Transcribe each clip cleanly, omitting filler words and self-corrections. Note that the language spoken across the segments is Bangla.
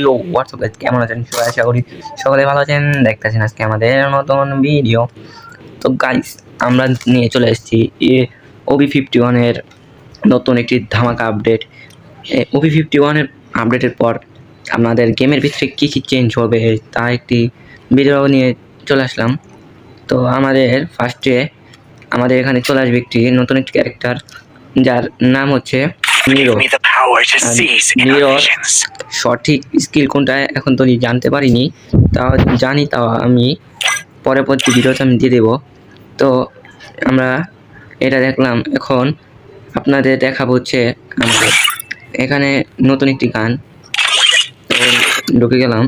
হ্যালো হোয়াটসঅ্যাপ গাইস, কেমন আছেন সবাই? আশা করি সকলে ভালো আছেন। দেখতেছেন আজকে আমাদের নতুন ভিডিও। তো গাইস, আমরা নিয়ে চলে এসেছি OB51 এর নতুন একটি ধামাকা আপডেট। OB51 এর আপডেটের পর আমাদের গেমের ভিতরে কী কী চেঞ্জ হবে তা একটি ভিডিও নিয়ে চলে আসলাম। তো আমাদের ফার্স্টে আমাদের এখানে চলে আসবে নতুন একটি ক্যারেক্টার, যার নাম হচ্ছে নিরো। নিরোর সঠিক স্কিল কোনটা এখন তো জানতে পারিনি, তাও জানি, তাও আমি পরবর্তী ভিডিওতে আমি দিয়ে দেবো। তো আমরা এটা দেখলাম, এখন আপনাদের দেখাবো হচ্ছে আমাদের এখানে নতুন একটি গান। তো ঢুকে গেলাম,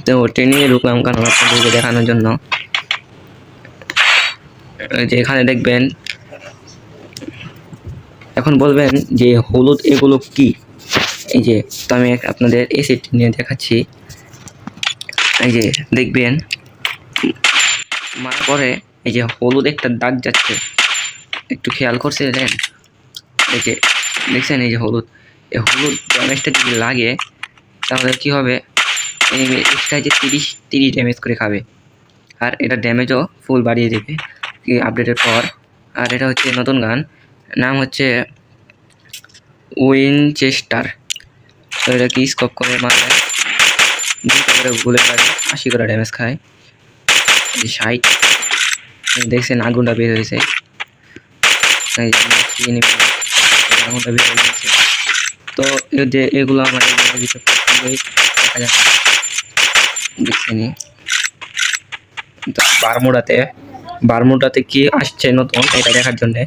তো ট্রেনিংয়ে ঢুকলাম কারণ আপনাদেরকে দেখানোর জন্য। যে এখানে দেখবেন, এখন বলবেন যে হলুদ এগুলো কি? এই যে তো আমি আপনাদের এই সেটটি নিয়ে দেখাচ্ছি। এই যে দেখবেন মারার পরে এই যে হলুদ একটা দাগ যাচ্ছে, একটু খেয়াল করছিলেন? এই যে দেখছেন, এই যে হলুদ, এই হলুদ ড্যামেজটা যদি লাগে তাহলে কি হবে, এনিমি এক্সট্রা যে 30 ড্যামেজ করে খাবে, আর এটা ড্যামেজও ফুল বাড়িয়ে দেবে আপডেটের পর। আর এটা হচ্ছে নতুন গান, নাম হচ্ছে উইনচেস্টার। তো এটা কি স্কোপ করে মারে, 2টা করে গুলি করে 80 করে ড্যামেজ খায়। 60 দেখছেন আগুনটা বের হয়েছে, আগুনটা বের হয়ে গেছে। তো যে এগুলো আমাদের দেখা যাচ্ছে, দেখছেন। তো বারমুডাতে কি আসছে নতুন, এটা দেখার জন্যে।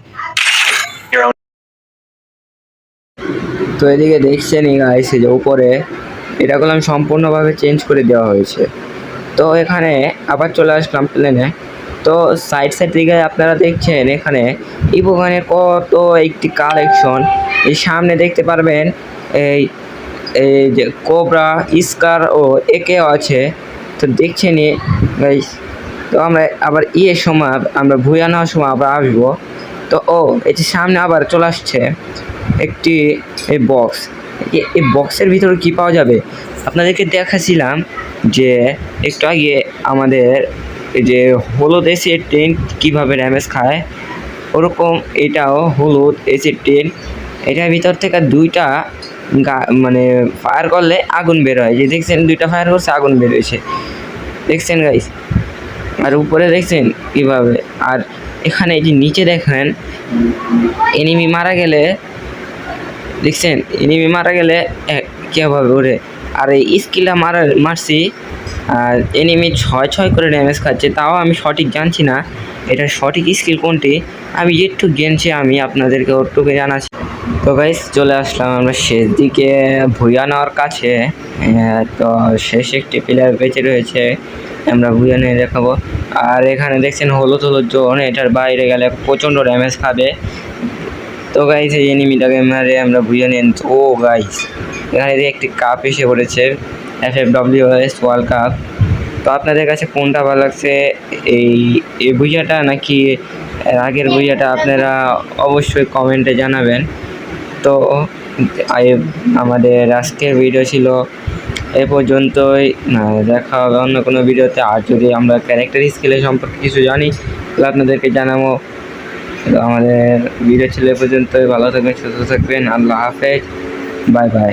তো এদিকে দেখছেন গাইস, যে উপরে এটা করলাম সম্পূর্ণভাবে চেঞ্জ করে দেওয়া হয়েছে। তো এখানে আবার চলে আসলাম প্লেনে। তো সাইড দিকে আপনারা দেখছেন এখানে ইভোগানের কত একটি কালেকশন। এই সামনে দেখতে পারবেন এই যে কোবরা, স্কার ও একেও আছে। তো দেখছেন গাইস, তো আমরা আবার সময় আমরা ভুয়া নেওয়ার সময় আবার আসবো। তো এই যে সামনে আবার চলে আসছে একটি এই বক্স। এই বক্সের ভিতরে কি পাওয়া যাবে আপনাদেরকে দেখাছিলাম যে একটু আগে, আমাদের এই যে হলুদ এসিড টেন্ট কীভাবে ড্যামেজ খায়, ওরকম এটাও হলুদ এসিড টেন্ট। এটার ভিতর থেকে 2টা মানে ফায়ার করলে আগুন বের হয়। যে দেখছেন 2টা ফায়ার করছে, আগুন বের হয়েছে, দেখছেন গাইস। আর উপরে দেখছেন কীভাবে, আর এখানে এই যে নিচে দেখেন এনিমি মারা গেলে, দেখছেন এনিমি মারা গেলে কীভাবে ওরে। আর এই স্কিলটা মারছি, আর এনিমি 6 করে ড্যামেজ খাচ্ছে। তাও আমি সঠিক জানছি না এটা সঠিক স্কিল কোনটি, আমি একটু গেমছি, আমি আপনাদেরকে ওটুকু জানাচ্ছি। তো গাইস, চলে আসলাম আমরা শেষ দিকে ভুয়া নেওয়ার কাছে। তো শেষ একটি প্লেয়ার বেঁচে রয়েছে, আমরা ভুয়া নিয়ে দেখাবো। আর এখানে দেখছেন হলুদ জোন, এটার বাইরে গেলে প্রচণ্ড ড্যামেজ খাবে। তো গাইস, এই এনিমিটাকে মারে আমরা ভুয়া নিয়ে। ও গাইস, এখানে একটি কাপ এসে পড়েছে, FFWS ওয়ার্ল্ড কাপ। তো আপনাদের কাছে কোনটা ভালো লাগছে, এই ভুইয়াটা নাকি আগের ভুইয়াটা, আপনারা অবশ্যই কমেন্টে জানাবেন। তো আমাদের আজকের ভিডিও ছিল এ পর্যন্তই, দেখা হবে অন্য কোনো ভিডিওতে। আর যদি আমরা ক্যারেক্টার স্কিলের সম্পর্কে কিছু জানি তাহলে আপনাদেরকে জানাবো। তো আমাদের ভিডিও ছিল এ পর্যন্তই, ভালো থাকবেন, সুস্থ থাকবেন, আল্লাহ হাফেজ, বাই বাই।